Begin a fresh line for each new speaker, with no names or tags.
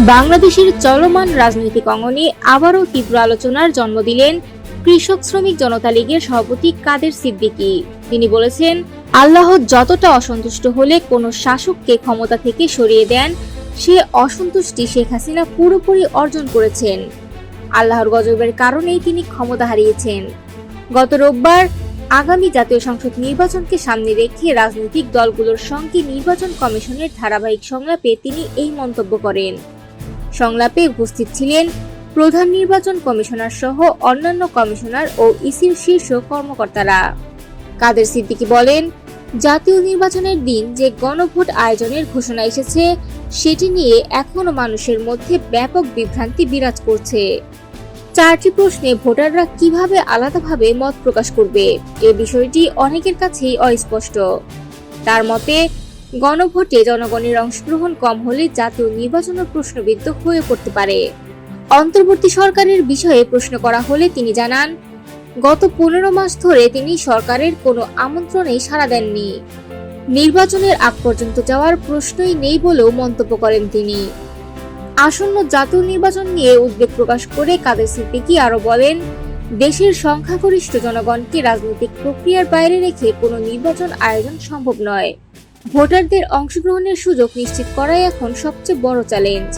বাংলাদেশের চলমান রাজনৈতিক অঙ্গনে আবারও তীব্র আলোচনার জন্ম দিলেন কৃষক শ্রমিক জনতা লীগের সভাপতি কাদের সিদ্দিকী। তিনি বলেছেন, আল্লাহ যতটা অসন্তুষ্ট হলে কোনো শাসককে ক্ষমতা থেকে সরিয়ে দেন, সে অসন্তুষ্টি শেখ হাসিনা পুরোপুরি অর্জন করেছেন। আল্লাহর গজবের কারণেই তিনি ক্ষমতা হারিয়েছেন। গত রোববার আগামী জাতীয় সংসদ নির্বাচনকে সামনে রেখে রাজনৈতিক দলগুলোর সঙ্গে নির্বাচন কমিশনের ধারাবাহিক সংলাপে তিনি এই মন্তব্য করেন। সংলাপে উপস্থিত ছিলেন প্রধান নির্বাচন কমিশনার সহ অন্যান্য কমিশনার ও ইসির শীর্ষ কর্মকর্তারা। কাদের সিদ্দিকী বলেন, জাতীয় নির্বাচনের দিন যে গণভোট আয়োজনের ঘোষণা এসেছে, সেটি নিয়ে এখনো মানুষের মধ্যে ব্যাপক বিভ্রান্তি বিরাজ করছে। 4টি প্রশ্নে ভোটাররা কিভাবে আলাদাভাবে মত প্রকাশ করবে, এ বিষয়টি অনেকের কাছেই অস্পষ্ট। তার মতে, গণভোটে জনগণের অংশগ্রহণ কম হলে জাতীয় নির্বাচনও প্রশ্নবিদ্ধ হয়ে পড়তে পারে। অন্তর্বর্তী সরকারের বিষয়ে প্রশ্ন করা হলে তিনি জানান, গত 15 মাস ধরে তিনি সরকারের কোনো আমন্ত্রণেই সাড়া দেননি। নির্বাচনের আগ পর্যন্ত যাওয়ার প্রশ্নই নেই বলেও মন্তব্য করেন তিনি। আসন্ন জাতীয় নির্বাচন নিয়ে উদ্বেগ প্রকাশ করে কাদের সিদ্দিকী আরো বলেন, দেশের সংখ্যাগরিষ্ঠ জনগণকে রাজনৈতিক প্রক্রিয়ার বাইরে রেখে কোনো নির্বাচন আয়োজন সম্ভব নয়। ভোটারদের অংশগ্রহণের সুযোগ নিশ্চিত করাই এখন সবচেয়ে বড় চ্যালেঞ্জ।